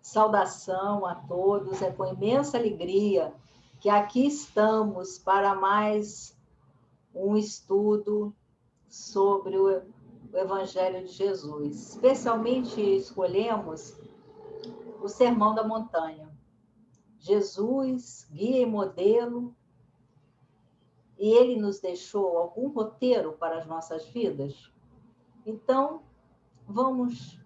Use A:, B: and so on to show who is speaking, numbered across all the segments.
A: Saudação a todos, é com imensa alegria que aqui estamos para mais um estudo sobre o Evangelho de Jesus. Especialmente escolhemos o Sermão da Montanha. Jesus, guia e modelo, e ele nos deixou algum roteiro para as nossas vidas? Então, vamos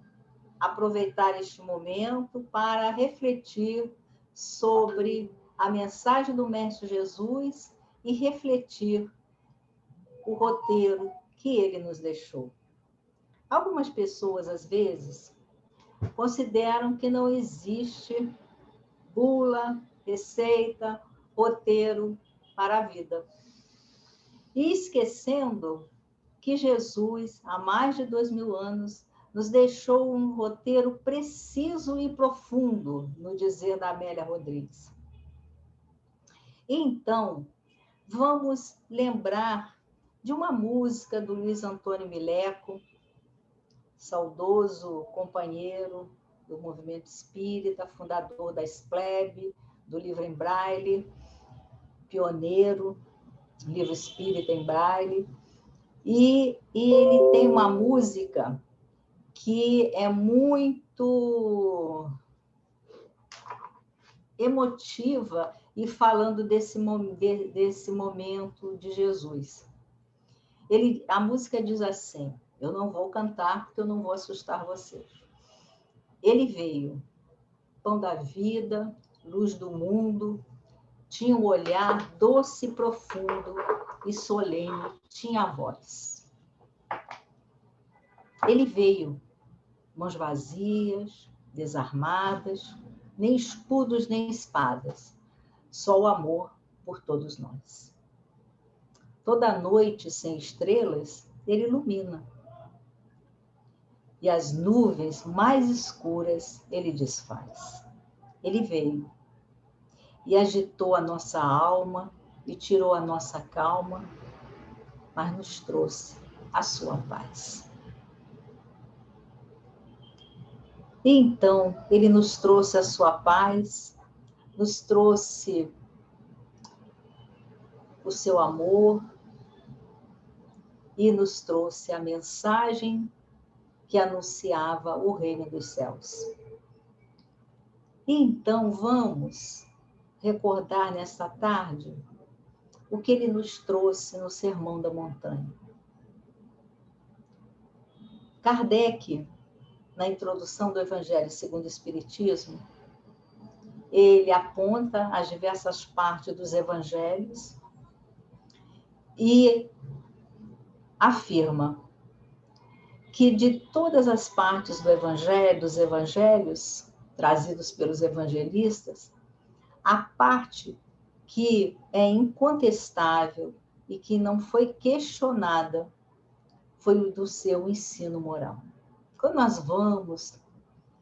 A: aproveitar este momento para refletir sobre a mensagem do Mestre Jesus e refletir o roteiro que ele nos deixou. Algumas pessoas, às vezes, consideram que não existe bula, receita, roteiro para a vida. E esquecendo que Jesus, há mais de 2000 anos, nos deixou um roteiro preciso e profundo, no dizer da Amélia Rodrigues. Então, vamos lembrar de uma música do Luiz Antônio Mileco, saudoso companheiro do movimento espírita, fundador da Esplebe, do livro em braille, pioneiro, livro espírita em braille, e ele tem uma música que é muito emotiva e falando desse momento de Jesus. A música diz assim, eu não vou cantar porque eu não vou assustar vocês. Ele veio, pão da vida, luz do mundo, tinha um olhar doce e profundo e solene, tinha a voz. Ele veio, mãos vazias, desarmadas, nem escudos nem espadas, só o amor por todos nós. Toda noite sem estrelas, ele ilumina. E as nuvens mais escuras ele desfaz. Ele veio e agitou a nossa alma e tirou a nossa calma, mas nos trouxe a sua paz. E então, ele nos trouxe a sua paz, nos trouxe o seu amor e nos trouxe a mensagem que anunciava o reino dos céus. E então, vamos recordar nesta tarde o que ele nos trouxe no Sermão da Montanha. Kardec, na introdução do Evangelho segundo o Espiritismo, ele aponta as diversas partes dos evangelhos e afirma que de todas as partes do Evangelho, dos evangelhos trazidos pelos evangelistas, a parte que é incontestável e que não foi questionada foi o do seu ensino moral. Quando nós vamos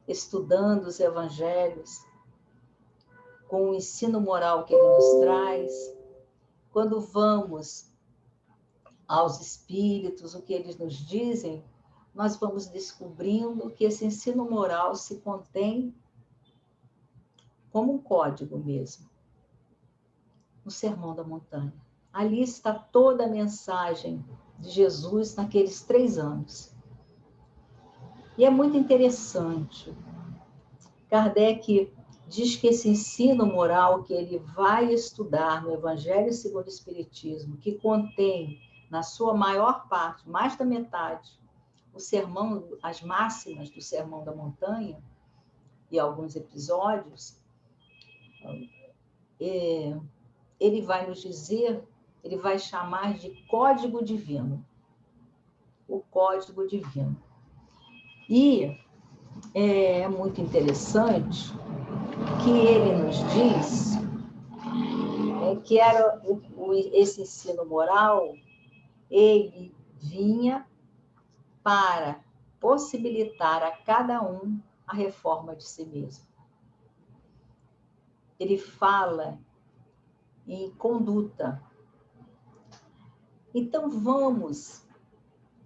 A: estudando os evangelhos, com o ensino moral que ele nos traz, quando vamos aos espíritos, o que eles nos dizem, nós vamos descobrindo que esse ensino moral se contém como um código mesmo, no Sermão da Montanha. Ali está toda a mensagem de Jesus naqueles 3 anos. E é muito interessante. Kardec diz que esse ensino moral que ele vai estudar no Evangelho segundo o Espiritismo, que contém, na sua maior parte, mais da metade, o sermão, as máximas do Sermão da Montanha, e alguns episódios, ele vai nos dizer, ele vai chamar de código divino. O código divino. E é muito interessante que ele nos diz que era esse ensino moral, ele vinha para possibilitar a cada um a reforma de si mesmo. Ele fala em conduta. Então, vamos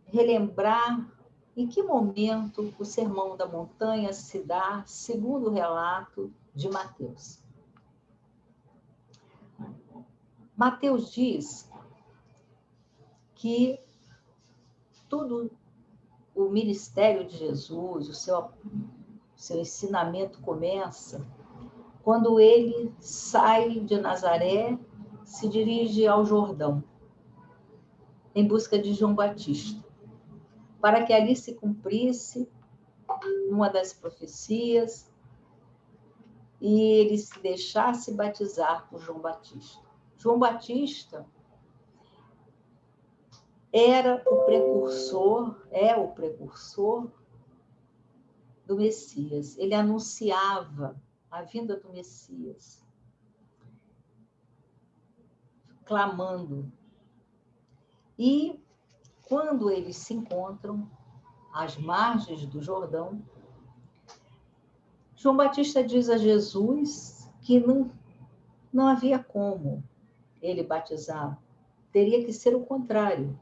A: relembrar Em que momento o Sermão da Montanha se dá, segundo o relato de Mateus? Mateus diz que tudo o ministério de Jesus, o seu ensinamento começa quando ele sai de Nazaré, se dirige ao Jordão, em busca de João Batista, para que ali se cumprisse uma das profecias e ele se deixasse batizar por João Batista. João Batista era o precursor, é o precursor do Messias. Ele anunciava a vinda do Messias, clamando. E quando eles se encontram às margens do Jordão, João Batista diz a Jesus que não havia como ele batizar. Teria que ser o contrário.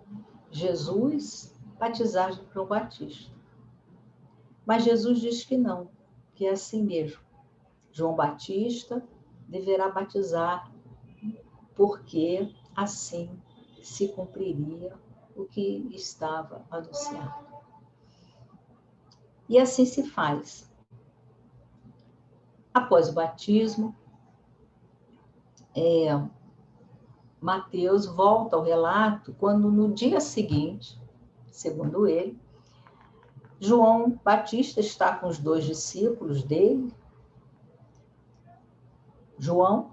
A: Jesus batizar João Batista. Mas Jesus diz que não, que é assim mesmo. João Batista deverá batizar, porque assim se cumpriria o que estava anunciado. E assim se faz. Após o batismo, Mateus volta ao relato quando no dia seguinte, segundo ele, João Batista está com os 2 discípulos dele, João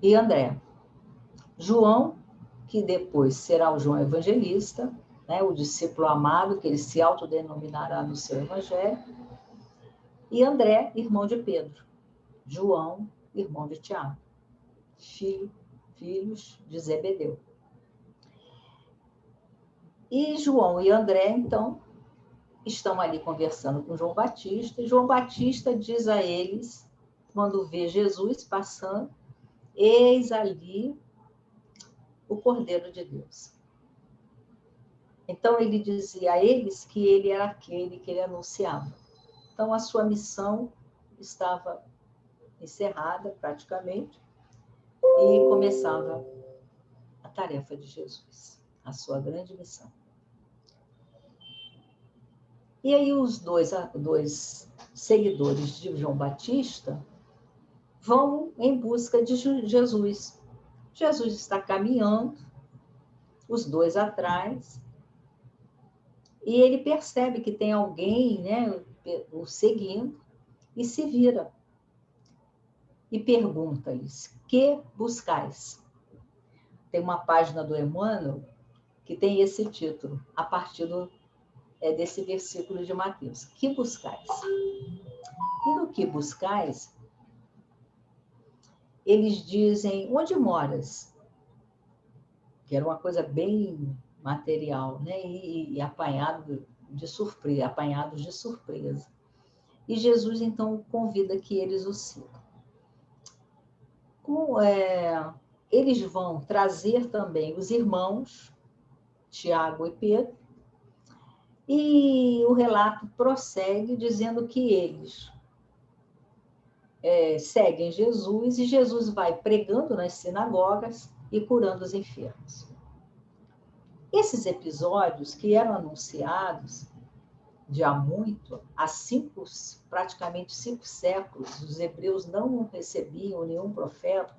A: e André. João, que depois será o João Evangelista, né, o discípulo amado, que ele se autodenominará no seu evangelho, e André, irmão de Pedro. João, irmão de Tiago, filhos de Zebedeu. E João e André, então, estão ali conversando com João Batista, e João Batista diz a eles, quando vê Jesus passando, eis ali o Cordeiro de Deus. Então ele dizia a eles que ele era aquele que ele anunciava. Então a sua missão estava encerrada praticamente e começava a tarefa de Jesus, a sua grande missão. E aí os dois seguidores de João Batista vão em busca de Jesus. Jesus está caminhando, os dois atrás, e ele percebe que tem alguém, né, o seguindo, e se vira. E pergunta-lhes, que buscais? Tem uma página do Emmanuel que tem esse título, a partir desse versículo de Mateus. Que buscais? E no que buscais, eles dizem, onde moras? Que era uma coisa bem material, né? E apanhados de surpresa. E Jesus, então, convida que eles o sigam. Eles vão trazer também os irmãos, Tiago e Pedro, e o relato prossegue dizendo que eles seguem Jesus, e Jesus vai pregando nas sinagogas e curando os enfermos. Esses episódios que eram anunciados de há muito, praticamente 5 séculos, os hebreus não recebiam nenhum profeta,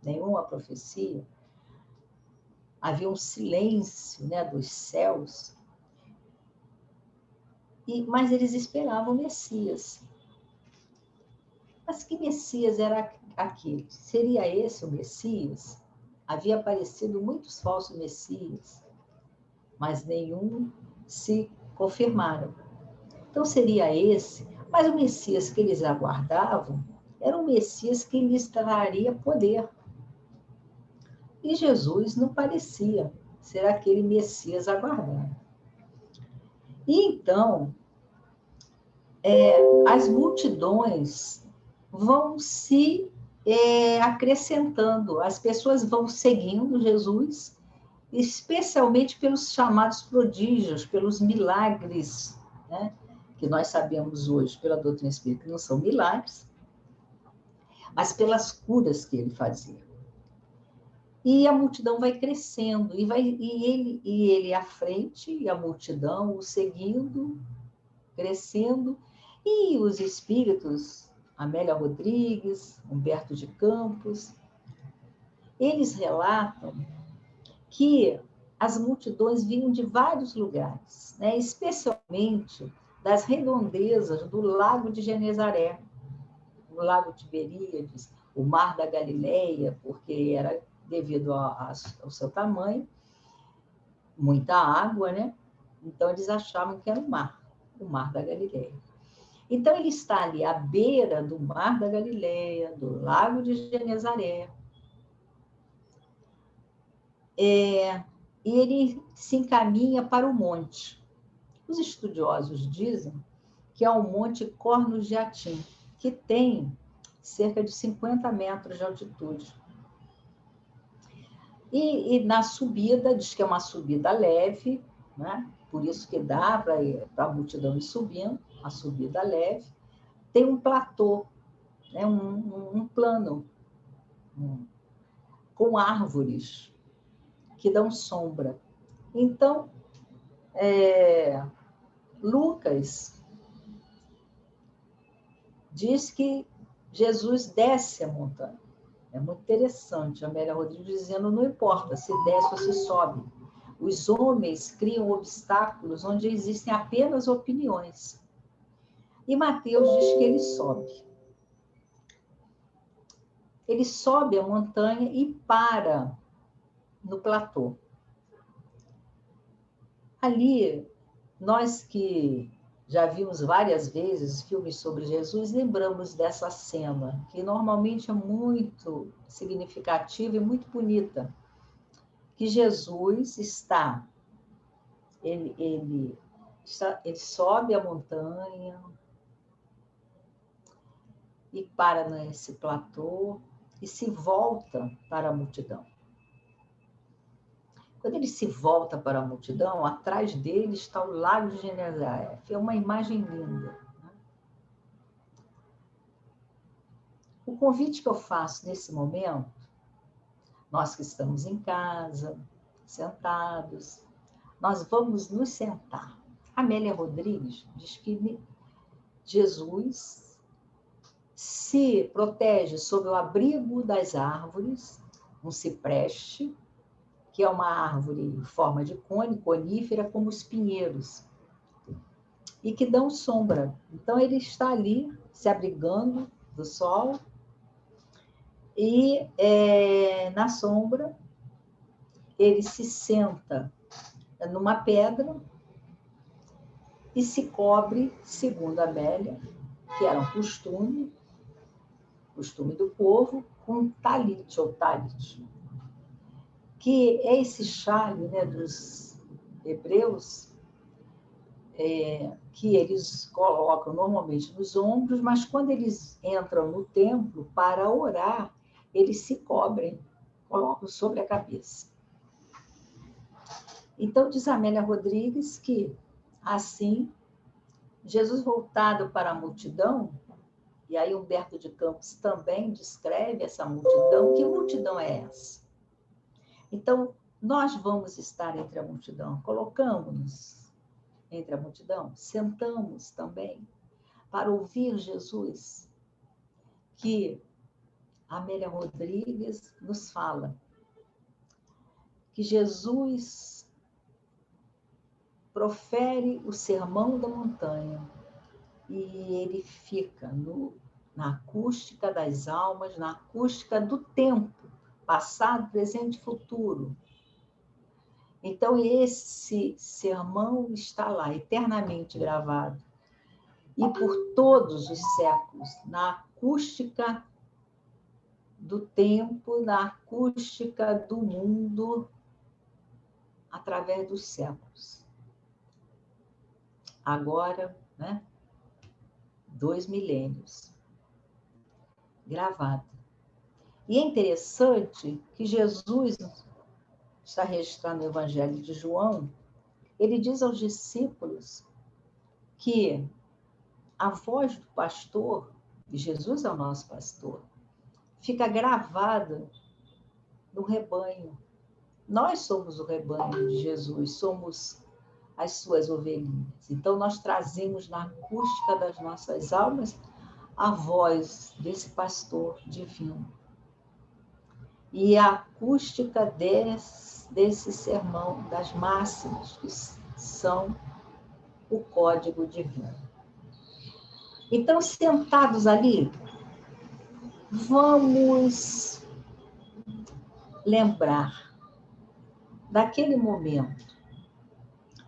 A: nenhuma profecia, havia um silêncio, né, dos céus, mas eles esperavam o Messias. Mas que Messias era aquele? Seria esse o Messias? Havia aparecido muitos falsos Messias, mas nenhum se confirmaram. Então seria esse, mas o Messias que eles aguardavam era um Messias que lhes traria poder. E Jesus não parecia ser aquele Messias aguardado. E então, as multidões vão se acrescentando, as pessoas vão seguindo Jesus especialmente pelos chamados prodígios, pelos milagres, né? Que nós sabemos hoje pela doutrina espírita que não são milagres, mas pelas curas que ele fazia. E a multidão vai crescendo, e ele à frente, e a multidão o seguindo, crescendo, e os espíritos, Amélia Rodrigues, Humberto de Campos, eles relatam que as multidões vinham de vários lugares, né? Especialmente das redondezas do Lago de Genezaré, o Lago Tiberíades, o Mar da Galileia, porque era devido ao seu tamanho, muita água, né? Então eles achavam que era o Mar da Galileia. Então ele está ali à beira do Mar da Galileia, do Lago de Genezaré, e ele se encaminha para o monte. Os estudiosos dizem que é o Monte Cornos de Atim, que tem cerca de 50 metros de altitude. E na subida, diz que é uma subida leve, né? Por isso que dá para a multidão ir subindo, a subida leve. Tem um platô, né? um plano, com árvores que dão sombra. Então, Lucas diz que Jesus desce a montanha. É muito interessante, a Amélia Rodrigues dizendo, não importa se desce ou se sobe. Os homens criam obstáculos onde existem apenas opiniões. E Mateus diz que ele sobe. Ele sobe a montanha e para no platô. Ali, nós que já vimos várias vezes filmes sobre Jesus, lembramos dessa cena, que normalmente é muito significativa e muito bonita, que Jesus ele sobe a montanha e para nesse platô e se volta para a multidão. Quando ele se volta para a multidão, atrás dele está o Lago de Genezaré. É uma imagem linda. O convite que eu faço nesse momento, nós que estamos em casa, sentados, nós vamos nos sentar. Amélia Rodrigues diz que Jesus se protege sob o abrigo das árvores, um cipreste, que é uma árvore em forma de cone, conífera, como os pinheiros, e que dão sombra. Então, ele está ali, se abrigando do sol, e na sombra, ele se senta numa pedra e se cobre, segundo a Amélia, que era um costume do povo, com talite ou talit, que é esse chale, né, dos hebreus, que eles colocam normalmente nos ombros, mas quando eles entram no templo para orar, eles se cobrem, colocam sobre a cabeça. Então, diz Amélia Rodrigues que, assim, Jesus voltado para a multidão, e aí Humberto de Campos também descreve essa multidão. Que multidão é essa? Então, nós vamos estar entre a multidão, colocamos-nos entre a multidão, sentamos também para ouvir Jesus, que Amélia Rodrigues nos fala, que Jesus profere o sermão da montanha e ele fica na acústica das almas, na acústica do tempo, passado, presente e futuro. Então, esse sermão está lá, eternamente gravado. E por todos os séculos, na acústica do tempo, na acústica do mundo, através dos séculos. Agora, né? 2 milênios. Gravado. E é interessante que Jesus está registrado no Evangelho de João, ele diz aos discípulos que a voz do pastor, e Jesus é o nosso pastor, fica gravada no rebanho. Nós somos o rebanho de Jesus, somos as suas ovelhinhas. Então, nós trazemos na acústica das nossas almas a voz desse pastor divino. E a acústica desse sermão, das máximas, que são o código divino. Então, sentados ali, vamos lembrar daquele momento.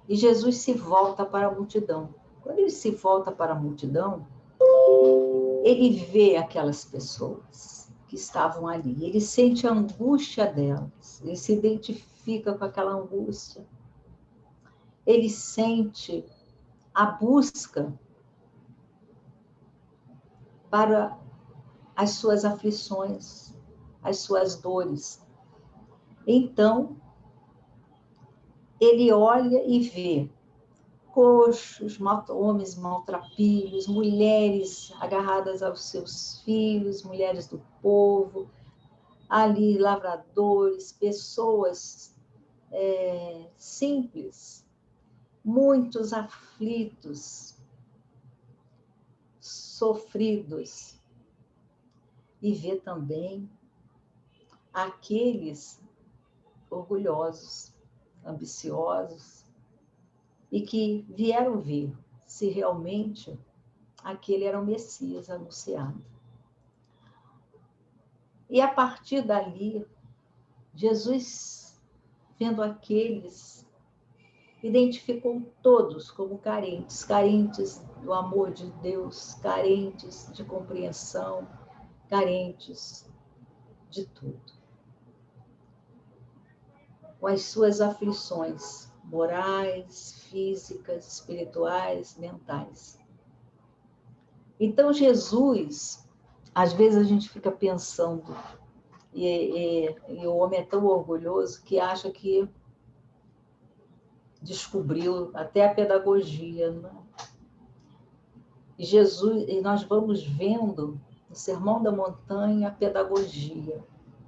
A: E Jesus se volta para a multidão. Quando ele se volta para a multidão, ele vê aquelas pessoas que estavam ali. Ele sente a angústia delas. Ele se identifica com aquela angústia. Ele sente a busca para as suas aflições, as suas dores. Então, ele olha e vê coxos, homens maltrapilhos, mulheres agarradas aos seus filhos, mulheres do povo, ali lavradores, pessoas simples, muitos aflitos, sofridos. E vê também aqueles orgulhosos, ambiciosos, e que vieram ver se realmente aquele era o Messias anunciado. E a partir dali, Jesus, vendo aqueles, identificou todos como carentes, carentes do amor de Deus, carentes de compreensão, carentes de tudo. Com as suas aflições morais, físicas, espirituais, mentais. Então, Jesus, às vezes a gente fica pensando, e o homem é tão orgulhoso que acha que descobriu até a pedagogia, né? E Jesus, e nós vamos vendo no Sermão da Montanha a pedagogia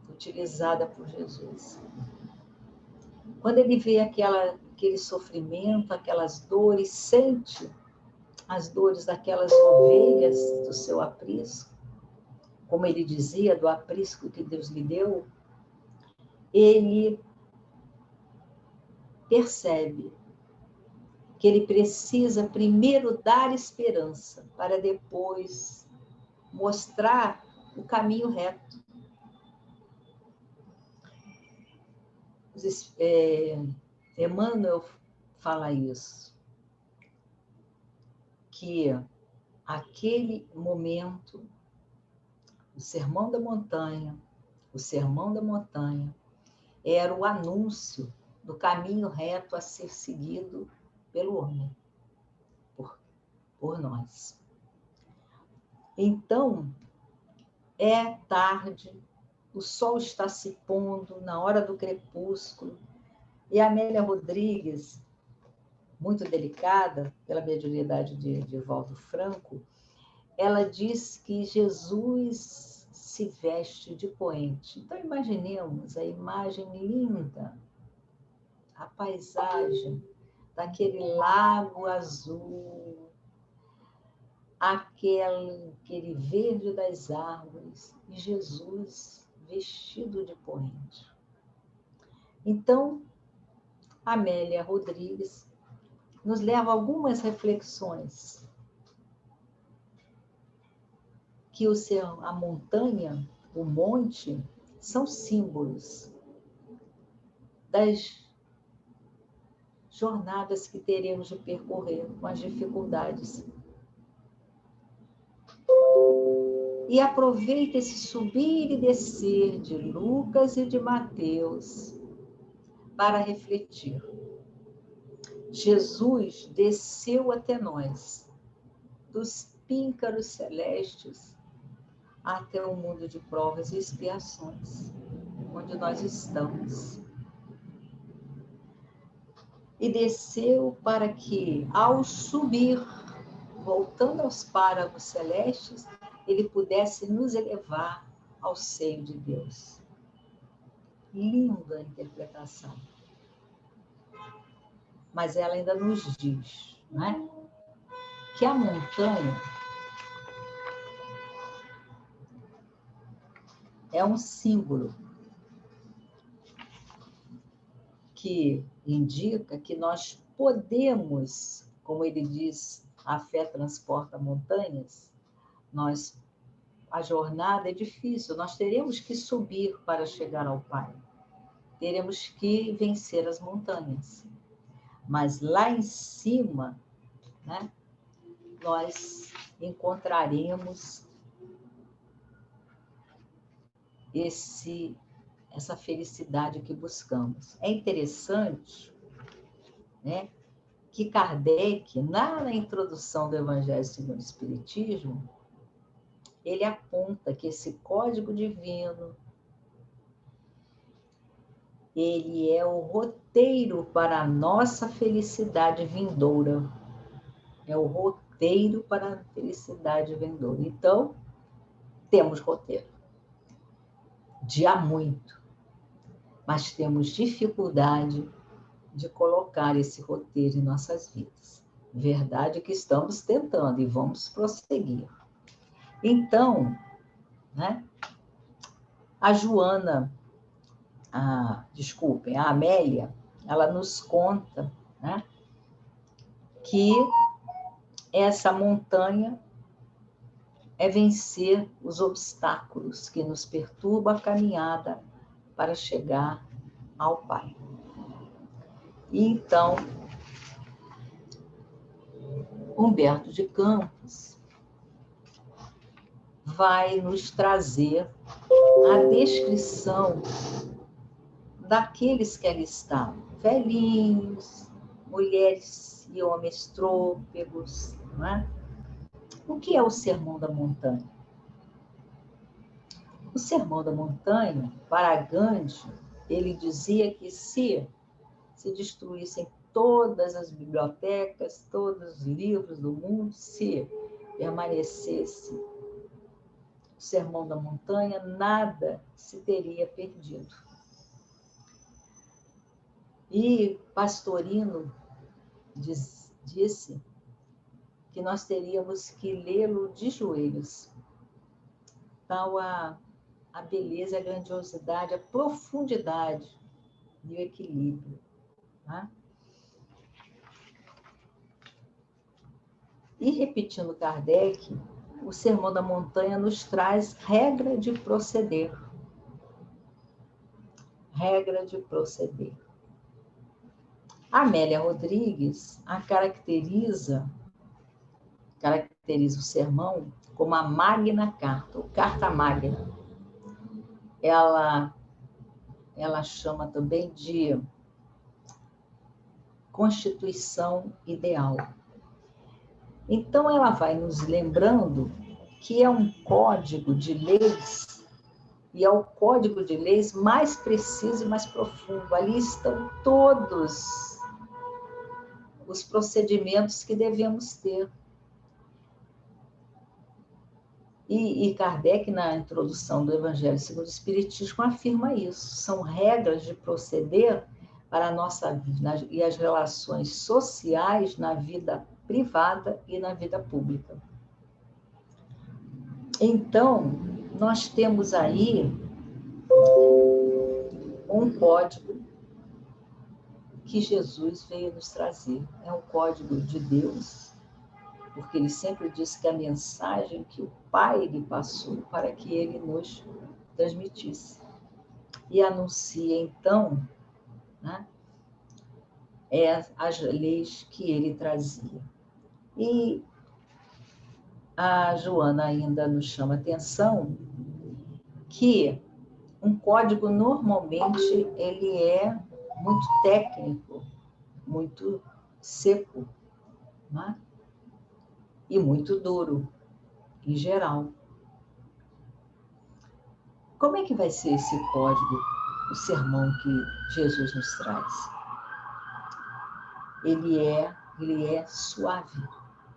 A: utilizada por Jesus. Quando ele vê aquele sofrimento, aquelas dores, sente as dores daquelas ovelhas do seu aprisco, como ele dizia, do aprisco que Deus lhe deu, ele percebe que ele precisa primeiro dar esperança para depois mostrar o caminho reto. Emmanuel fala isso, que aquele momento, o Sermão da Montanha, era o anúncio do caminho reto a ser seguido pelo homem, por nós. Então, é tarde, o sol está se pondo na hora do crepúsculo, e a Amélia Rodrigues, muito delicada pela mediunidade de Valdo Franco, ela diz que Jesus se veste de poente. Então, imaginemos a imagem linda, a paisagem daquele lago azul, aquele verde das árvores, e Jesus vestido de poente. Então, Amélia Rodrigues nos leva a algumas reflexões que a montanha, o monte, são símbolos das jornadas que teremos de percorrer com as dificuldades. E aproveita esse subir e descer de Lucas e de Mateus para refletir. Jesus desceu até nós, dos píncaros celestes até o mundo de provas e expiações, onde nós estamos. e desceu para que, ao subir, voltando aos páramos celestes, ele pudesse nos elevar ao seio de Deus. Linda a interpretação. Mas ela ainda nos diz, né, que a montanha é um símbolo que indica que nós podemos, como ele diz, a fé transporta montanhas, a jornada é difícil, nós teremos que subir para chegar ao Pai. Teremos que vencer as montanhas. Mas lá em cima, né, nós encontraremos essa felicidade que buscamos. É interessante, né, que Kardec, na introdução do Evangelho segundo o Espiritismo, ele aponta que esse código divino, ele é o roteiro para a nossa felicidade vindoura. É o roteiro para a felicidade vindoura. Então, temos roteiro. De há muito. Mas temos dificuldade de colocar esse roteiro em nossas vidas. Verdade que estamos tentando e vamos prosseguir. Então, né, a Joana, a Amélia, ela nos conta, né, que essa montanha é vencer os obstáculos que nos perturbam a caminhada para chegar ao Pai. E então, Humberto de Campos vai nos trazer a descrição daqueles que ali estavam, velhinhos, mulheres e homens trôpegos, não é? O que é o Sermão da Montanha? O Sermão da Montanha, para Gandhi, ele dizia que se destruíssem todas as bibliotecas, todos os livros do mundo, se permanecesse o Sermão da Montanha, nada se teria perdido. E Pastorino disse que nós teríamos que lê-lo de joelhos. Tal a beleza, a grandiosidade, a profundidade e o equilíbrio. Né? E repetindo Kardec, o Sermão da Montanha nos traz regra de proceder. Regra de proceder. Amélia Rodrigues caracteriza o sermão como a Magna Carta, ou Carta Magna. Ela chama também de Constituição Ideal. Então, ela vai nos lembrando que é um código de leis, e é o código de leis mais preciso e mais profundo. Ali estão todos os procedimentos que devemos ter. E Kardec, na introdução do Evangelho segundo o Espiritismo, afirma isso. São regras de proceder para a nossa vida e as relações sociais na vida privada e na vida pública. Então, nós temos aí um código que Jesus veio nos trazer. É um código de Deus, porque ele sempre disse que a mensagem que o Pai lhe passou para que ele nos transmitisse. E anuncia, então, né, as leis que ele trazia. E a Joana ainda nos chama a atenção que um código, normalmente, ele é muito técnico, muito seco, né? E muito duro, em geral. Como é que vai ser esse código, o sermão que Jesus nos traz? ele é suave.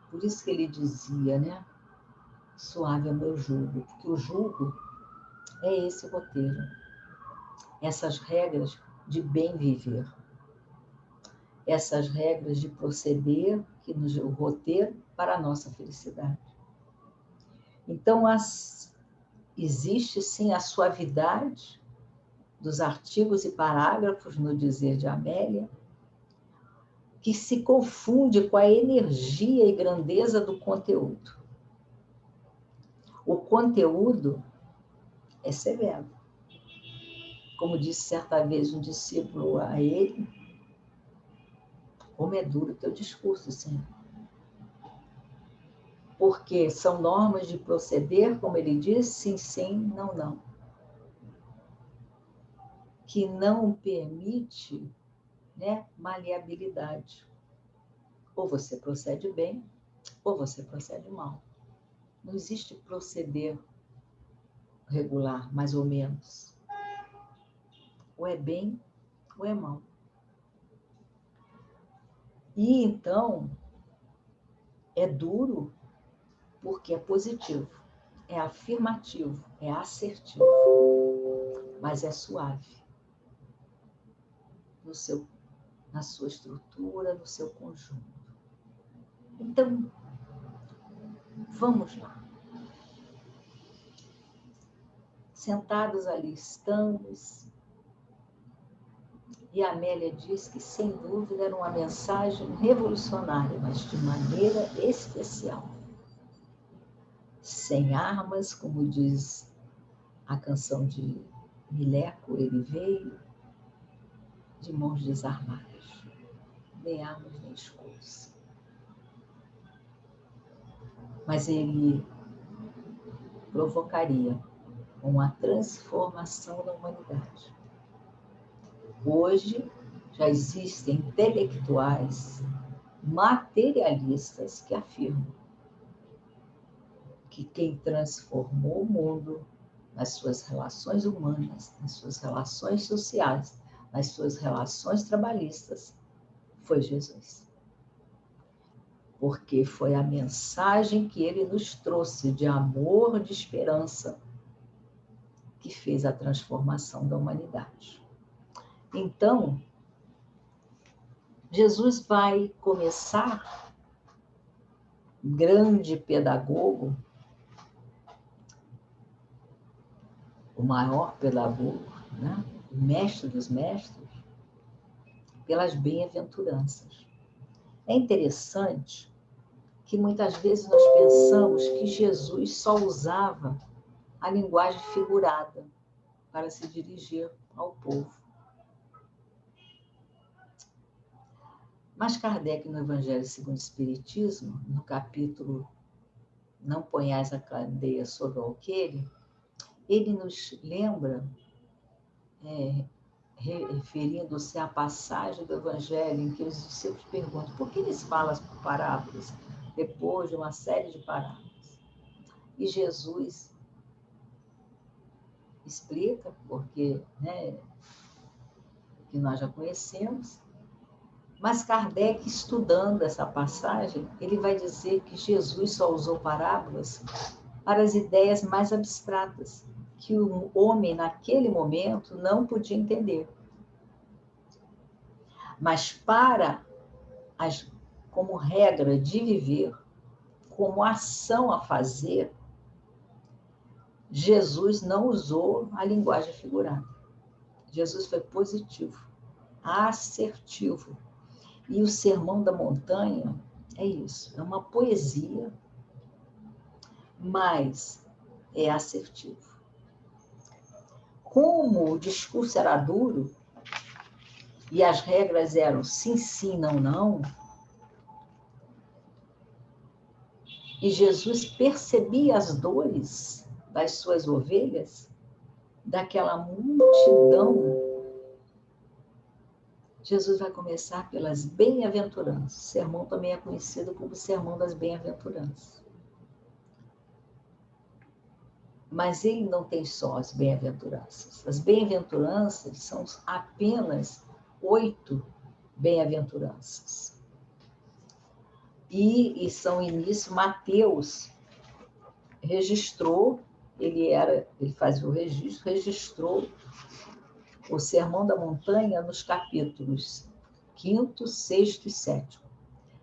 A: Por isso que ele dizia, né? Suave é o meu jugo, porque o jugo é esse roteiro, essas regras de bem viver, essas regras de proceder que nos o roteiro para a nossa felicidade. Então, existe sim a suavidade dos artigos e parágrafos no dizer de Amélia, que se confunde com a energia e grandeza do conteúdo. O conteúdo é severo. Como disse certa vez um discípulo a ele, como é duro o teu discurso, Senhor. Porque são normas de proceder, como ele diz, sim, sim, não, não. Que não permite, né, maleabilidade. Ou você procede bem, ou você procede mal. Não existe proceder regular, mais ou menos. Ou é bem, ou é mal. E então, é duro porque é positivo, é afirmativo, é assertivo, mas é suave na sua estrutura, no seu conjunto. Então, vamos lá. Sentados ali estamos, e a Amélia diz que, sem dúvida, era uma mensagem revolucionária, mas de maneira especial. Sem armas, como diz a canção de Mileco, ele veio de mãos desarmadas, nem armas nem escudos. Mas ele provocaria uma transformação da humanidade. Hoje já existem intelectuais materialistas que afirmam que quem transformou o mundo nas suas relações humanas, nas suas relações sociais, nas suas relações trabalhistas, foi Jesus. Porque foi a mensagem que ele nos trouxe de amor, de esperança, que fez a transformação da humanidade. Então, Jesus vai começar, grande pedagogo, o maior pedagogo, né? O mestre dos mestres, pelas bem-aventuranças. É interessante que muitas vezes nós pensamos que Jesus só usava a linguagem figurada para se dirigir ao povo. Mas Kardec, no Evangelho segundo o Espiritismo, no capítulo Não ponhais a candeia sobre o alqueire, ele nos lembra, referindo-se à passagem do Evangelho em que os discípulos perguntam por que eles falam por parábolas, depois de uma série de parábolas. E Jesus explica, porque, né, que nós já conhecemos, mas Kardec, estudando essa passagem, ele vai dizer que Jesus só usou parábolas para as ideias mais abstratas, que o homem, naquele momento, não podia entender. Mas como regra de viver, como ação a fazer, Jesus não usou a linguagem figurada. Jesus foi positivo, assertivo. E o Sermão da Montanha é isso, é uma poesia, mas é assertivo. Como o discurso era duro, e as regras eram sim, sim, não, não, e Jesus percebia as dores das suas ovelhas, daquela multidão, Jesus vai começar pelas bem-aventuranças. O sermão também é conhecido como o Sermão das Bem-aventuranças. Mas ele não tem só as bem-aventuranças. As bem-aventuranças são apenas 8 bem-aventuranças. E São Início, Mateus registrou, ele fazia o registro, registrou o Sermão da Montanha nos capítulos 5º, 6º e 7º.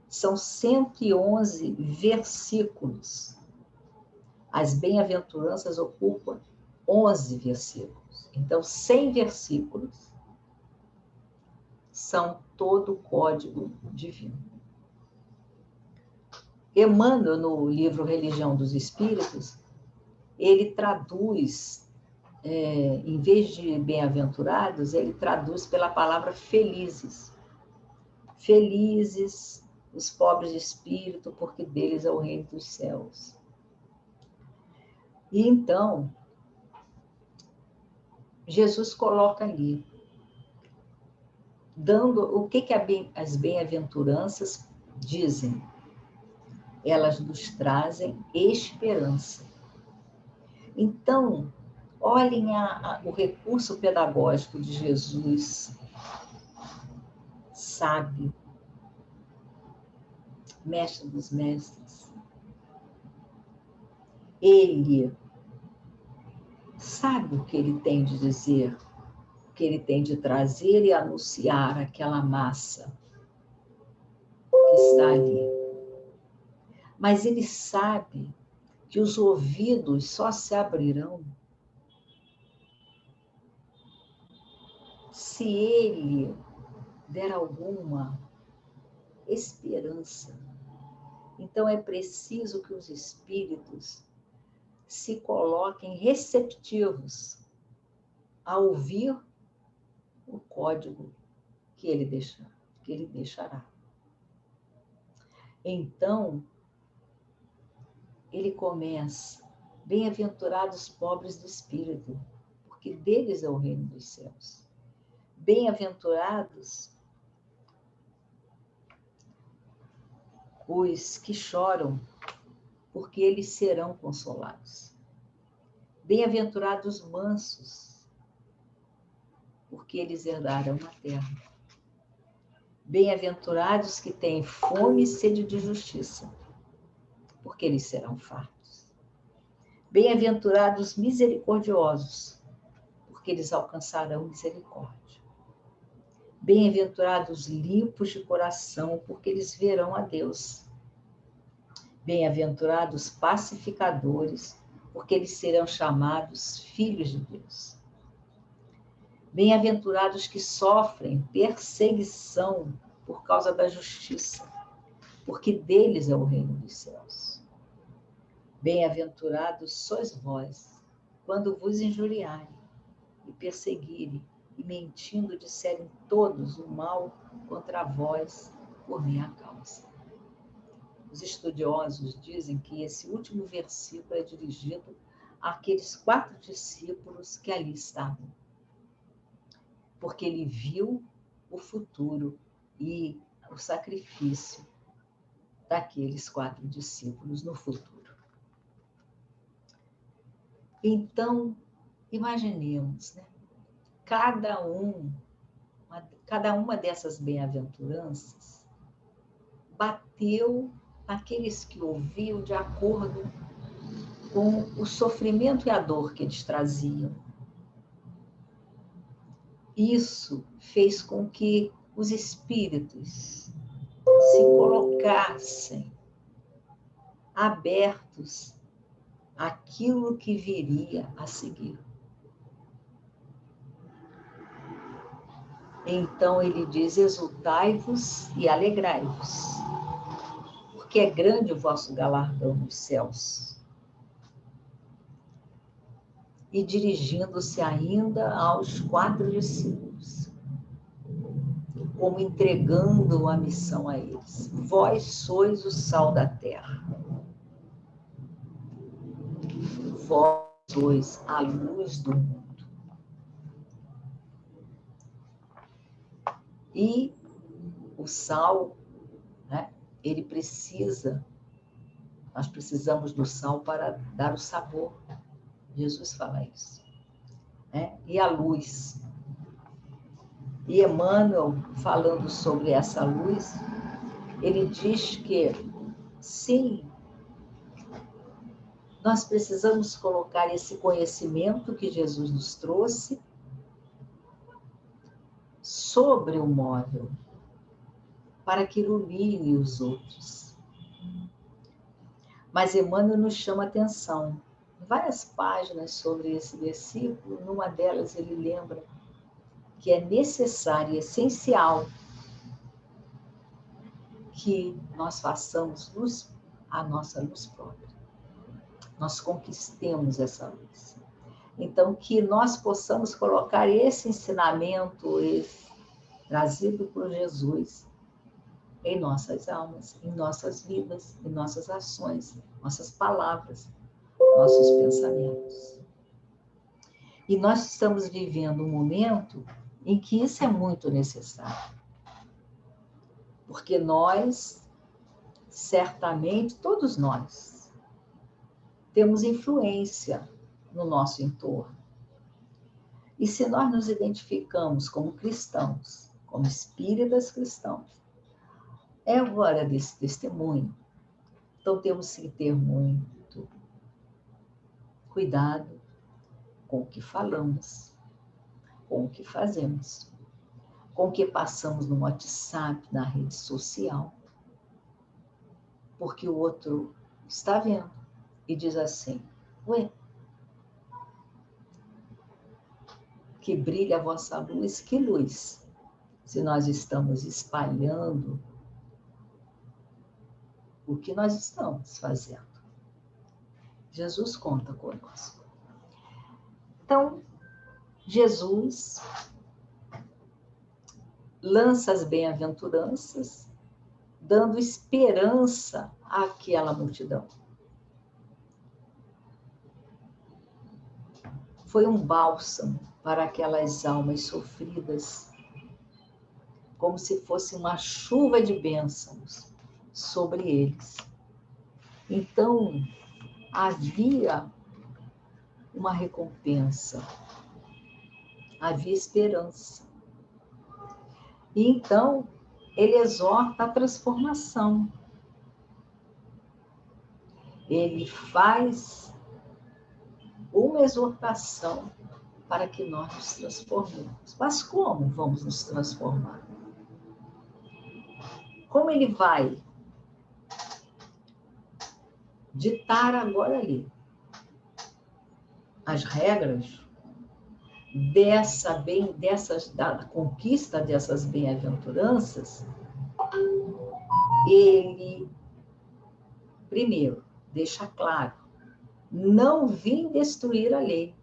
A: São 111 versículos. As bem-aventuranças ocupam 11 versículos. Então, 100 versículos são todo o código divino. Emmanuel, no livro Religião dos Espíritos, ele traduz, em vez de bem-aventurados, ele traduz pela palavra felizes. Felizes os pobres de espírito, porque deles é o reino dos céus. E então, Jesus coloca ali, dando o que as bem-aventuranças dizem. Elas nos trazem esperança. Então, olhem o recurso pedagógico de Jesus, sábio, mestre dos mestres. Ele sabe o que ele tem de dizer, o que ele tem de trazer e anunciar àquela massa que está ali. Mas ele sabe que os ouvidos só se abrirão se ele der alguma esperança. Então é preciso que os espíritos se coloquem receptivos a ouvir o código que ele deixará. Então, ele começa: bem-aventurados pobres de espírito, porque deles é o reino dos céus. Bem-aventurados os que choram, porque eles serão consolados. Bem-aventurados mansos, porque eles herdarão a terra. Bem-aventurados que têm fome e sede de justiça, porque eles serão fartos. Bem-aventurados misericordiosos, porque eles alcançarão misericórdia. Bem-aventurados limpos de coração, porque eles verão a Deus. Bem-aventurados pacificadores, porque eles serão chamados filhos de Deus. Bem-aventurados que sofrem perseguição por causa da justiça, porque deles é o reino dos céus. Bem-aventurados sois vós, quando vos injuriarem e perseguirem, e mentindo disserem todos o mal contra vós por minha causa. Os estudiosos dizem que esse último versículo é dirigido àqueles 4 discípulos que ali estavam, porque ele viu o futuro e o sacrifício daqueles 4 discípulos no futuro. Então, imaginemos, né? Cada uma dessas bem-aventuranças bateu naqueles que ouviam de acordo com o sofrimento e a dor que eles traziam. Isso fez com que os espíritos se colocassem abertos àquilo que viria a seguir. Então ele diz: exultai-vos e alegrai-vos, porque é grande o vosso galardão nos céus. E dirigindo-se ainda aos 4 discípulos, como entregando a missão a eles: vós sois o sal da terra, vós sois a luz do mundo. E o sal, né, nós precisamos do sal para dar o sabor. Jesus fala isso. Né? E a luz. E Emmanuel, falando sobre essa luz, ele diz que Sim, nós precisamos colocar esse conhecimento que Jesus nos trouxe sobre o móvel, para que ilumine os outros. Mas Emmanuel nos chama a atenção. Várias páginas sobre esse versículo, numa delas ele lembra que é necessário e essencial que nós façamos luz, a nossa luz própria. Nós conquistemos essa luz. Então, que nós possamos colocar esse ensinamento trazido por Jesus em nossas almas, em nossas vidas, em nossas ações, nossas palavras, nossos pensamentos. E nós estamos vivendo um momento em que isso é muito necessário. Porque nós, certamente, todos nós, temos influência no nosso entorno. E se nós nos identificamos como cristãos, como espíritas cristãos, é hora desse testemunho. Então temos que ter muito cuidado com o que falamos, com o que fazemos, com o que passamos no WhatsApp, na rede social, porque o outro está vendo e diz assim: ué, que brilha a vossa luz, que luz? Se nós estamos espalhando o que nós estamos fazendo. Jesus conta conosco. Então, Jesus lança as bem-aventuranças, dando esperança àquela multidão. Foi um bálsamo para aquelas almas sofridas, como se fosse uma chuva de bênçãos sobre eles. Então, havia uma recompensa, havia esperança. E então, ele exorta a transformação. Ele faz uma exortação para que nós nos transformemos. Mas como vamos nos transformar? Como ele vai ditar agora ali as regras da conquista dessas bem-aventuranças, ele, primeiro, deixa claro, não vim destruir a lei,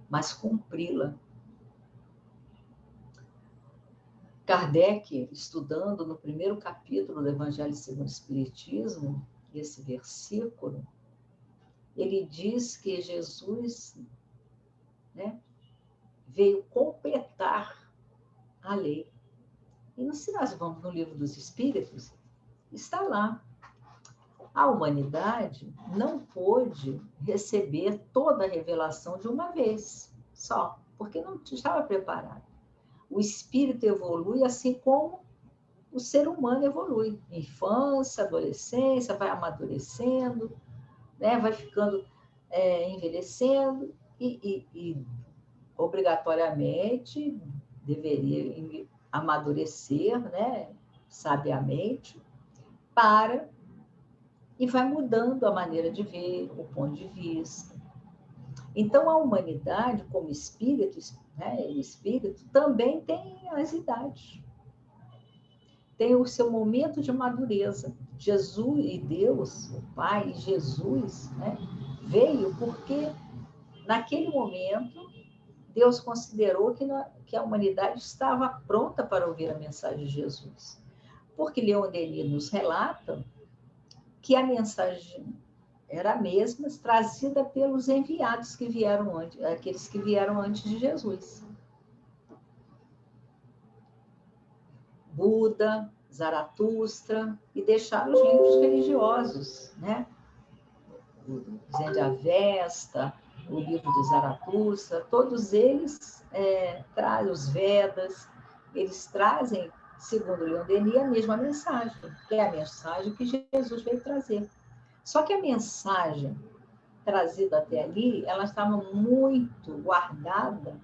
A: mas cumpri-la. Kardec, estudando no primeiro capítulo do Evangelho segundo o Espiritismo, esse versículo, ele diz que Jesus, né, veio completar a lei. E se nós vamos no Livro dos Espíritos, está lá. A humanidade não pôde receber toda a revelação de uma vez só, porque não estava preparado. O espírito evolui assim como o ser humano evolui. Infância, adolescência, vai amadurecendo, né? Vai ficando envelhecendo e obrigatoriamente deveria amadurecer, né? Sabiamente, e vai mudando a maneira de ver, o ponto de vista. Então, a humanidade, como espírito, né, o espírito também tem as idades. Tem o seu momento de madureza. Jesus e Deus, o Pai e Jesus, né, veio porque, naquele momento, Deus considerou que a humanidade estava pronta para ouvir a mensagem de Jesus. Porque Leon Denis nos relata que a mensagem era a mesma, trazida pelos enviados que vieram antes, aqueles que vieram antes de Jesus. Buda, Zaratustra, e deixaram os livros religiosos, né? O Zen de Avesta, o livro do Zaratustra, todos eles trazem os Vedas, eles trazem segundo Leon Denis, a mesma mensagem, que é a mensagem que Jesus veio trazer. Só que a mensagem trazida até ali, ela estava muito guardada.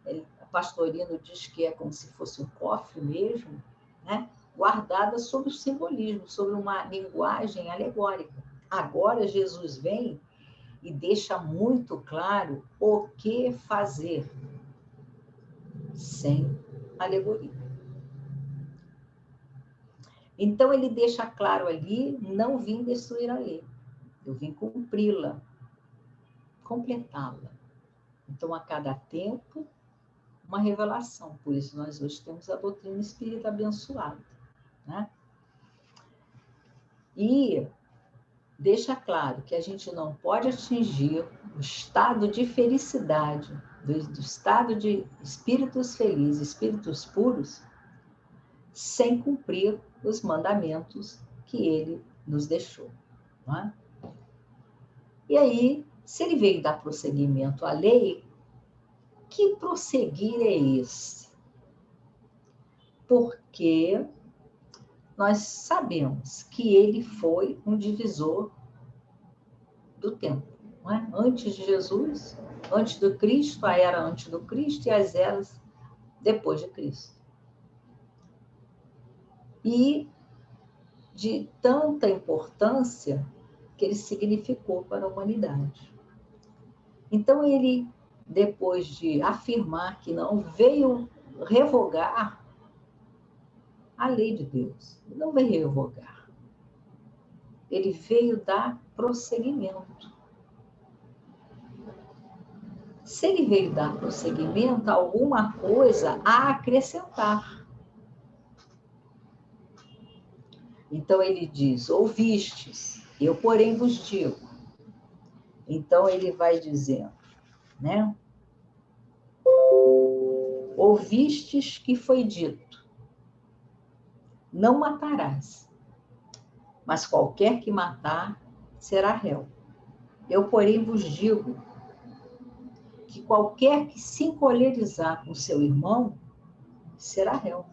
A: O Pastorino diz que é como se fosse um cofre mesmo, né? Guardada sobre o simbolismo, sobre uma linguagem alegórica. Agora Jesus vem e deixa muito claro o que fazer sem alegoria. Então ele deixa claro ali, não vim destruir a lei, eu vim cumpri-la, completá-la. Então, a cada tempo, uma revelação. Por isso, nós hoje temos a doutrina espírita abençoada, né? E deixa claro que a gente não pode atingir o estado de felicidade, do estado de espíritos felizes, espíritos puros, sem cumprir os mandamentos que ele nos deixou, não é? E aí, se ele veio dar prosseguimento à lei, que prosseguir é esse? Porque nós sabemos que ele foi um divisor do tempo, não é? Antes de Jesus, antes do Cristo, a era antes do Cristo e as eras depois de Cristo. E de tanta importância que ele significou para a humanidade. Então, ele, depois de afirmar que não veio revogar a lei de Deus, não veio revogar. Ele veio dar prosseguimento. Se ele veio dar prosseguimento, alguma coisa a acrescentar. Então ele diz, ouvistes, eu porém vos digo. Então ele vai dizendo, né? Ouvistes que foi dito, não matarás, mas qualquer que matar será réu. Eu porém vos digo que qualquer que se encolerizar com seu irmão será réu.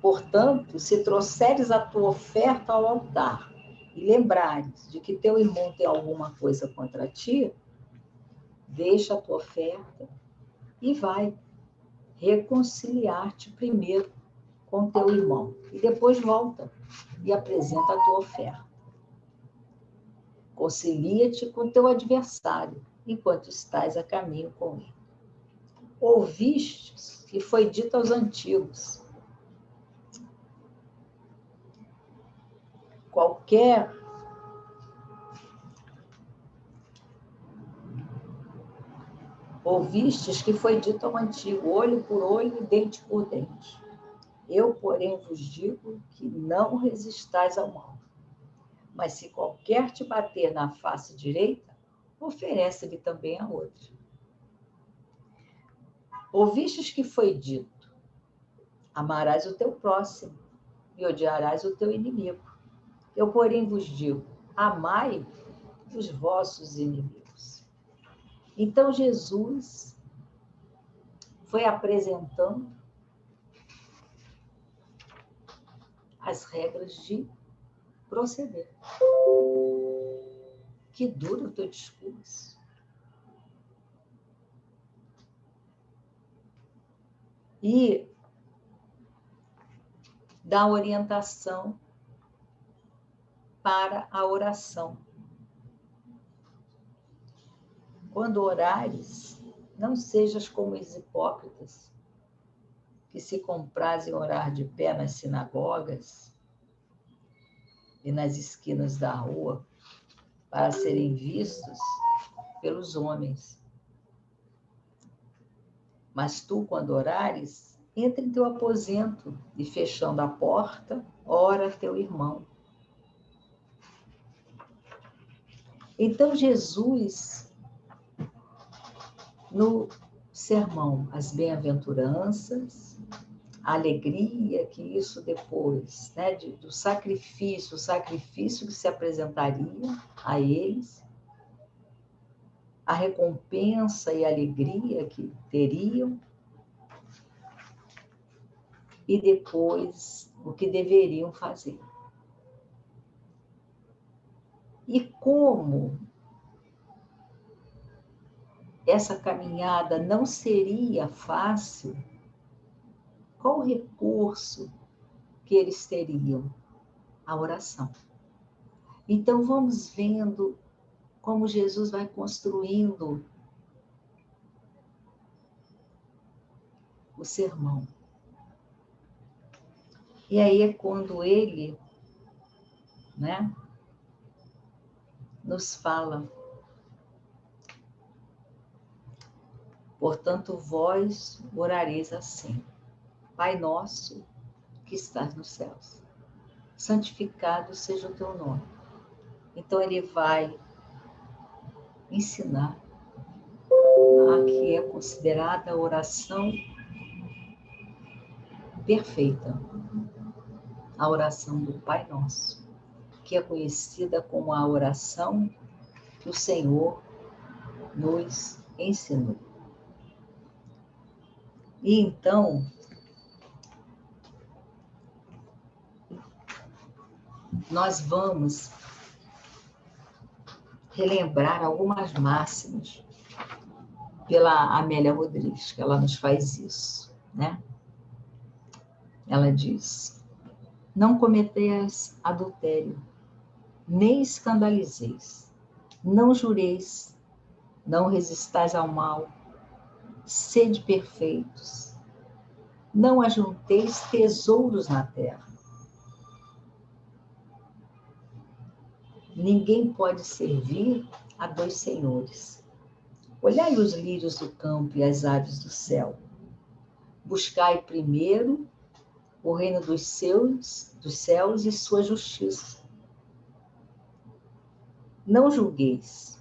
A: Portanto, se trouxeres a tua oferta ao altar e lembrares de que teu irmão tem alguma coisa contra ti, deixa a tua oferta e vai reconciliar-te primeiro com teu irmão. E depois volta e apresenta a tua oferta. Concilia-te com teu adversário, enquanto estás a caminho com ele. Ouvistes que foi dito aos antigos, qualquer ouvistes que foi dito ao antigo, olho por olho e dente por dente. Eu, porém, vos digo que não resistais ao mal. Mas se qualquer te bater na face direita, oferece-lhe também a outra. Ouvistes que foi dito, amarás o teu próximo e odiarás o teu inimigo. Eu, porém, vos digo, amai os vossos inimigos. Então, Jesus foi apresentando as regras de proceder. Que duro o teu discurso. E dá orientação para a oração. Quando orares, não sejas como os hipócritas, que se comprazem orar de pé nas sinagogas e nas esquinas da rua, para serem vistos pelos homens. Mas tu, quando orares, entra em teu aposento e, fechando a porta, ora a teu irmão. Então, Jesus, no sermão, as bem-aventuranças, a alegria que isso depois, né, do sacrifício, o sacrifício que se apresentaria a eles, a recompensa e a alegria que teriam, e depois o que deveriam fazer. E como essa caminhada não seria fácil, qual o recurso que eles teriam? A oração. Então vamos vendo como Jesus vai construindo o sermão. E aí é quando ele, né, nos fala: portanto, vós orareis assim: Pai nosso que estás nos céus, santificado seja o teu nome. Então ele vai ensinar a que é considerada a oração perfeita, a oração do Pai Nosso, que é conhecida como a oração que o Senhor nos ensinou. E então, nós vamos relembrar algumas máximas pela Amélia Rodrigues, que ela nos faz isso, né? Ela diz: não cometeis adultério, nem escandalizeis, não jureis, não resistais ao mal, sede perfeitos, não ajunteis tesouros na terra. Ninguém pode servir a dois senhores. Olhai os lírios do campo e as aves do céu. Buscai primeiro o reino dos céus e sua justiça. Não julgueis,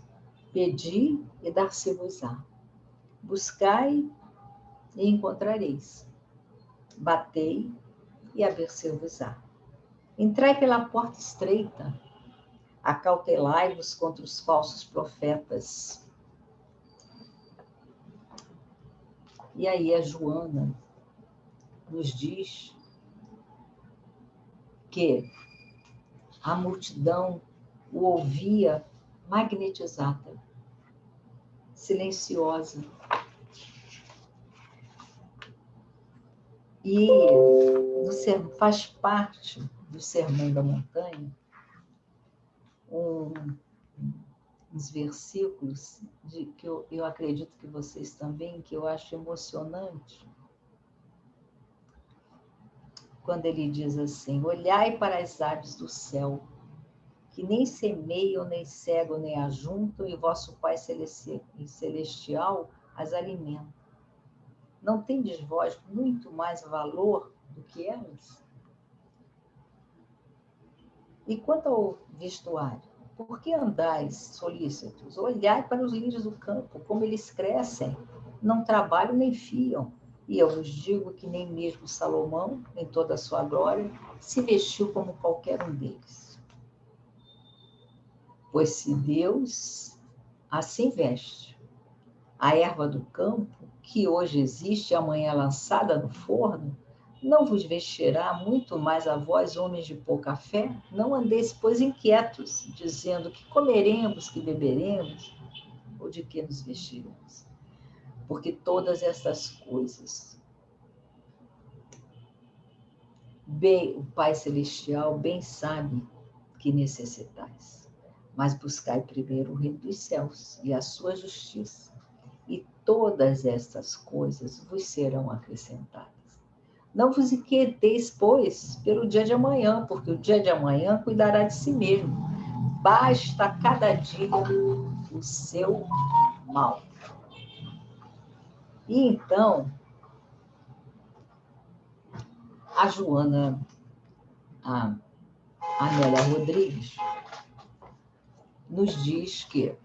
A: pedi e dar-se-vos-á. Buscai e encontrareis. Batei e abrir-se-vos-á. Entrai pela porta estreita, acautelai-vos contra os falsos profetas. E aí a Joana nos diz que a multidão o ouvia magnetizada, silenciosa. E faz parte do Sermão da Montanha uns versículos que eu acredito que vocês também, que eu acho emocionante, quando ele diz assim: olhai para as aves do céu, que nem semeiam, nem cegam, nem ajuntam, e vosso Pai Celestial as alimenta. Não tendes vós muito mais valor do que elas? E quanto ao vestuário, por que andais solícitos? Olhai para os lírios do campo, como eles crescem, não trabalham nem fiam. E eu vos digo que nem mesmo Salomão, em toda a sua glória, se vestiu como qualquer um deles. Pois se Deus assim veste a erva do campo, que hoje existe e amanhã é lançada no forno, não vos vestirá muito mais a vós, homens de pouca fé? Não andeis, pois, inquietos, dizendo que comeremos, que beberemos, ou de que nos vestiremos. Porque todas estas coisas, bem, o Pai Celestial bem sabe que necessitais. Mas buscai primeiro o reino dos céus e a sua justiça, e todas estas coisas vos serão acrescentadas. Não vos inquieteis, pois, pelo dia de amanhã, porque o dia de amanhã cuidará de si mesmo. Basta cada dia o seu mal. E então, a Joana, a Amélia Rodrigues, nos diz que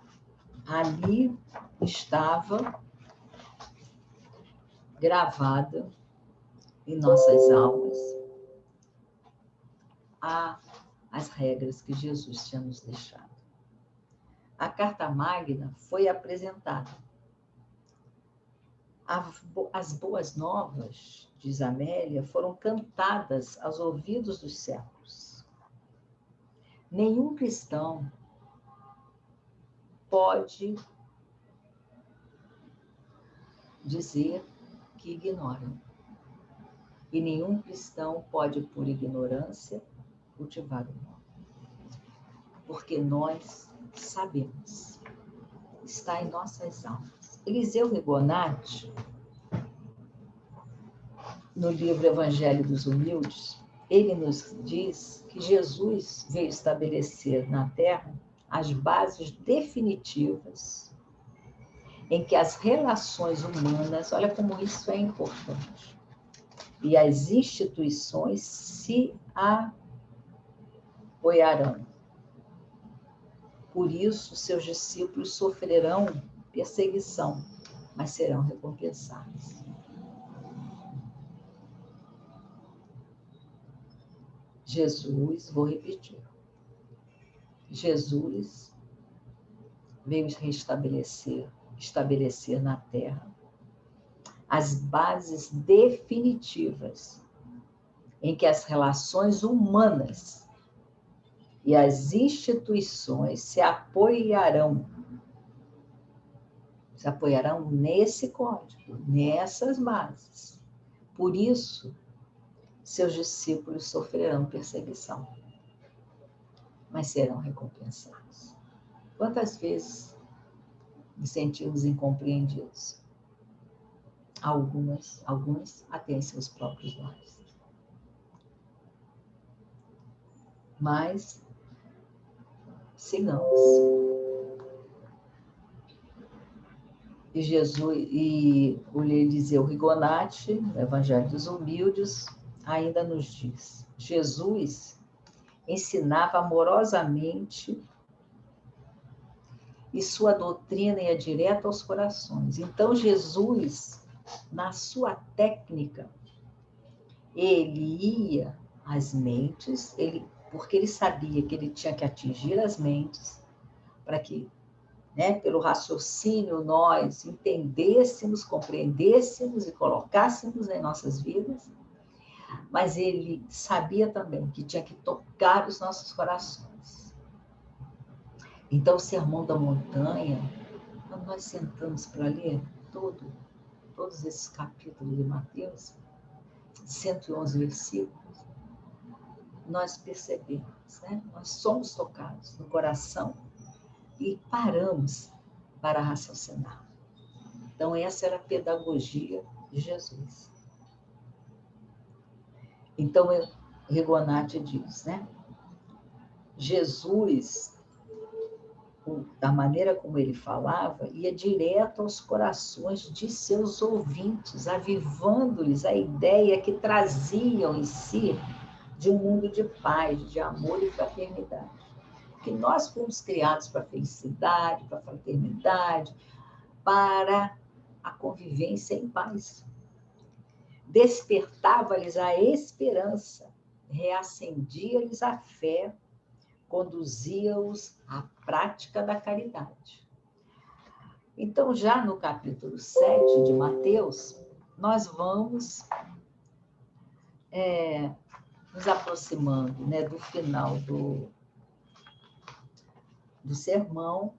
A: ali estava gravada em nossas almas as regras que Jesus tinha nos deixado. A Carta Magna foi apresentada. As boas novas diz Amélia, foram cantadas aos ouvidos dos séculos. Nenhum cristão pode dizer que ignoram. E nenhum cristão pode, por ignorância, cultivar o mal. Porque nós sabemos, está em nossas almas. Eliseu Rigonati, no livro Evangelho dos Humildes, ele nos diz que Jesus veio estabelecer na Terra as bases definitivas em que as relações humanas, olha como isso é importante, e as instituições se apoiarão. Por isso, seus discípulos sofrerão perseguição, mas serão recompensados. Jesus, vou repetir, Jesus veio estabelecer na Terra as bases definitivas em que as relações humanas e as instituições se apoiarão nesse código, nessas bases. Por isso, seus discípulos sofrerão perseguição, mas serão recompensados. Quantas vezes nos sentimos incompreendidos? Alguns até em seus próprios lares. Mas sigamos. E Jesus, e o Eliseu Rigonati, no Evangelho dos Humildes, ainda nos diz: Jesus ensinava amorosamente e sua doutrina ia direto aos corações. Então, Jesus, na sua técnica, ele ia às mentes, porque ele sabia que ele tinha que atingir as mentes, para que, pelo raciocínio, nós entendêssemos, compreendêssemos e colocássemos em nossas vidas, mas ele sabia também que tinha que tocar os nossos corações. Então, o Sermão da Montanha, quando nós sentamos para ler todos esses capítulos de Mateus, 111 versículos, nós percebemos, nós somos tocados no coração e paramos para raciocinar. Então, essa era a pedagogia de Jesus. Então, Rigonati diz, Jesus, da maneira como ele falava, ia direto aos corações de seus ouvintes, avivando-lhes a ideia que traziam em si de um mundo de paz, de amor e fraternidade. Porque nós fomos criados para a felicidade, para a fraternidade, para a convivência em paz. Despertava-lhes a esperança, reacendia-lhes a fé, conduzia-os à prática da caridade. Então, já no capítulo 7 de Mateus, nós vamos nos aproximando do final do sermão,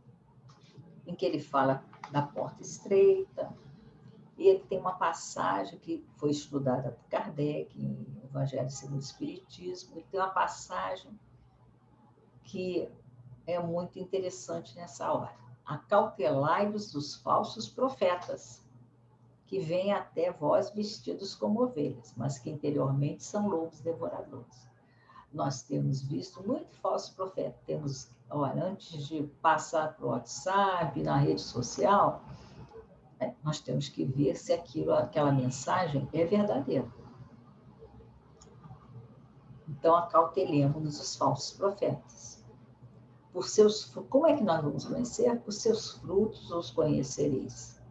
A: em que ele fala da porta estreita, e ele tem uma passagem que foi estudada por Kardec, em Evangelho segundo o Espiritismo, e tem uma passagem que é muito interessante nessa hora. Acautelai-vos dos falsos profetas, que vêm até vós vestidos como ovelhas, mas que interiormente são lobos devoradores. Nós temos visto muito falso profeta. Antes de passar para o WhatsApp, na rede social, nós temos que ver se aquela mensagem é verdadeira. Então, acautelemos-nos dos falsos profetas. Como é que nós vamos conhecer? Por seus frutos os conhecereis.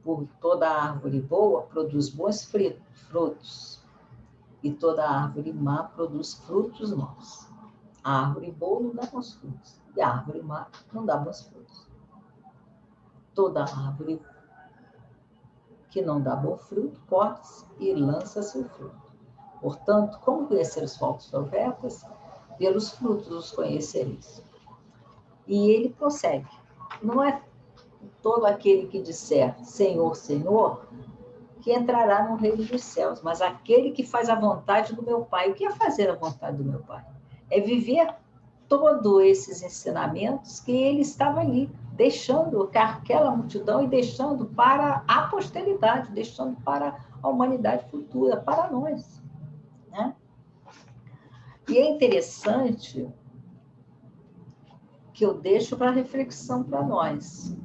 A: Por toda árvore boa produz bons frutos, e toda árvore má produz frutos maus. A árvore boa não dá bons frutos, e a árvore má não dá bons frutos. Toda árvore que não dá bom fruto, corta-se e lança-se o fruto. Portanto, como conhecer os falsos profetas? Pelos frutos os conhecereis. E ele prossegue. Não é todo aquele que disser Senhor, Senhor, que entrará no reino dos céus, mas aquele que faz a vontade do meu Pai. O que é fazer a vontade do meu Pai? É viver todos esses ensinamentos que ele estava ali, deixando aquela multidão e deixando para a posteridade, deixando para a humanidade futura, para nós, né? E é interessante que eu deixo para reflexão para nós.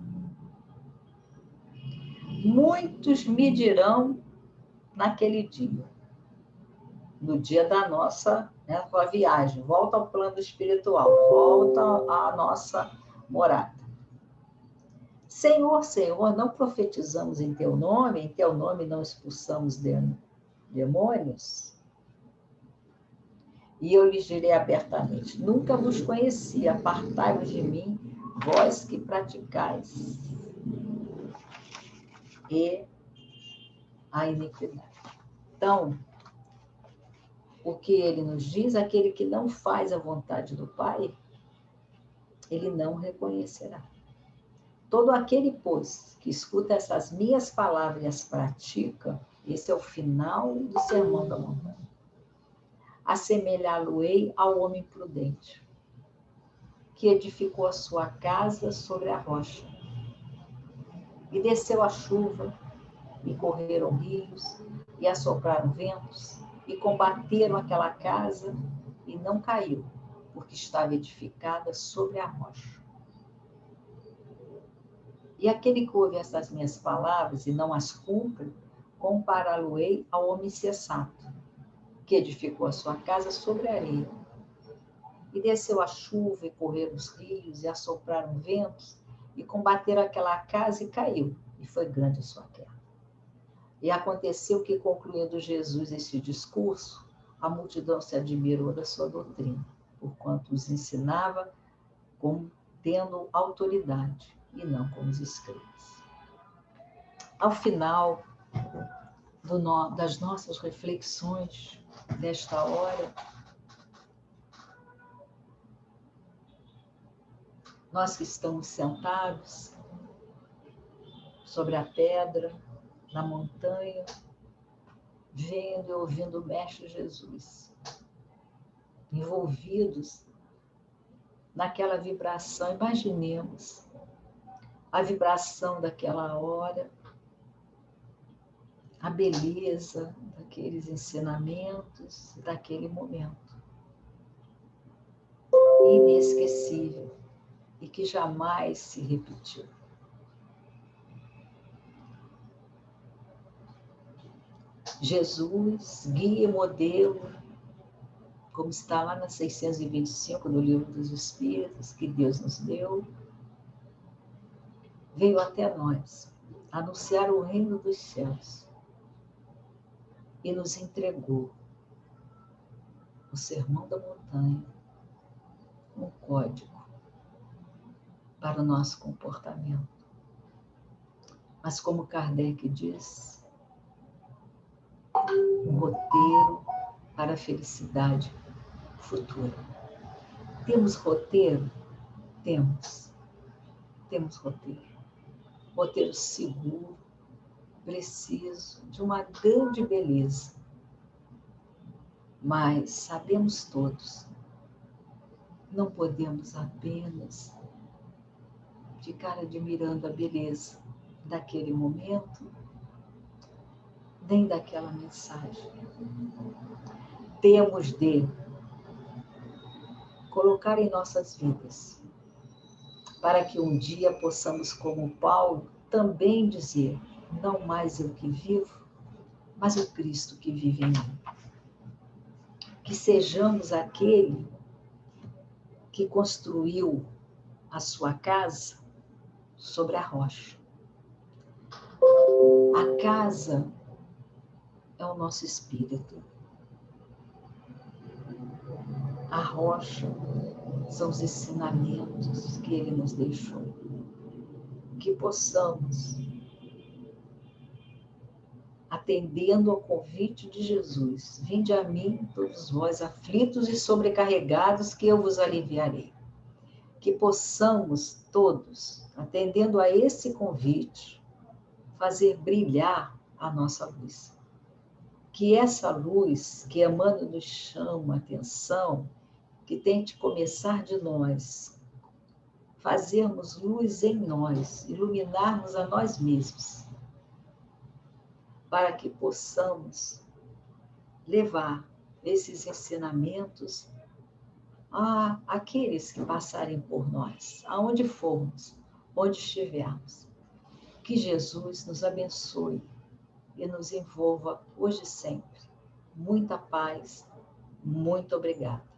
A: Muitos me dirão naquele dia, no dia da nossa, né, viagem, volta ao plano espiritual, volta à nossa morada. Senhor, Senhor, não profetizamos em teu nome não expulsamos demônios? E eu lhes direi abertamente, nunca vos conheci, apartai-vos de mim, vós que praticais e a iniquidade. Então, o que ele nos diz, aquele que não faz a vontade do Pai, ele não reconhecerá. Todo aquele, pois, que escuta essas minhas palavras e as pratica, esse é o final do Sermão da Montanha. Assemelhá-lo-ei ao homem prudente, que edificou a sua casa sobre a rocha. E desceu a chuva, e correram rios, e assopraram ventos, e combateram aquela casa, e não caiu, porque estava edificada sobre a rocha. E aquele que ouve essas minhas palavras e não as cumpre, compará-lo-ei ao homem insensato, que edificou a sua casa sobre a areia. E desceu a chuva, e correram os rios, e assopraram ventos, e combateram aquela casa, e caiu, e foi grande a sua queda. E aconteceu que, concluindo Jesus esse discurso, a multidão se admirou da sua doutrina, porquanto os ensinava como tendo autoridade, e não como os escribas. Ao final das nossas reflexões desta hora, nós que estamos sentados sobre a pedra, na montanha, vendo e ouvindo o Mestre Jesus, envolvidos naquela vibração, imaginemos a vibração daquela hora, a beleza daqueles ensinamentos, daquele momento inesquecível e que jamais se repetiu. Jesus, guia e modelo, como está lá na 625 do Livro dos Espíritos, que Deus nos deu, veio até nós anunciar o reino dos céus e nos entregou o Sermão da Montanha, um código para o nosso comportamento. Mas como Kardec diz, um roteiro para a felicidade futura. Temos roteiro? Temos roteiro. Roteiro seguro, preciso, de uma grande beleza. Mas sabemos todos, não podemos apenas ficar admirando a beleza daquele momento, nem daquela mensagem. Temos de colocar em nossas vidas, para que um dia possamos, como Paulo, também dizer, não mais eu que vivo, mas o Cristo que vive em mim. Que sejamos aquele que construiu a sua casa sobre a rocha. A casa é o nosso espírito. A rocha são os ensinamentos que ele nos deixou. Que possamos atendendo ao convite de Jesus. Vinde a mim, todos vós aflitos e sobrecarregados, que eu vos aliviarei. Que possamos todos, atendendo a esse convite, fazer brilhar a nossa luz. Que essa luz que Emmanuel nos chama a atenção, que tem de começar de nós, fazermos luz em nós, iluminarmos a nós mesmos, para que possamos levar esses ensinamentos a aqueles que passarem por nós, aonde formos, onde estivermos. Que Jesus nos abençoe e nos envolva hoje e sempre. Muita paz, muito obrigada.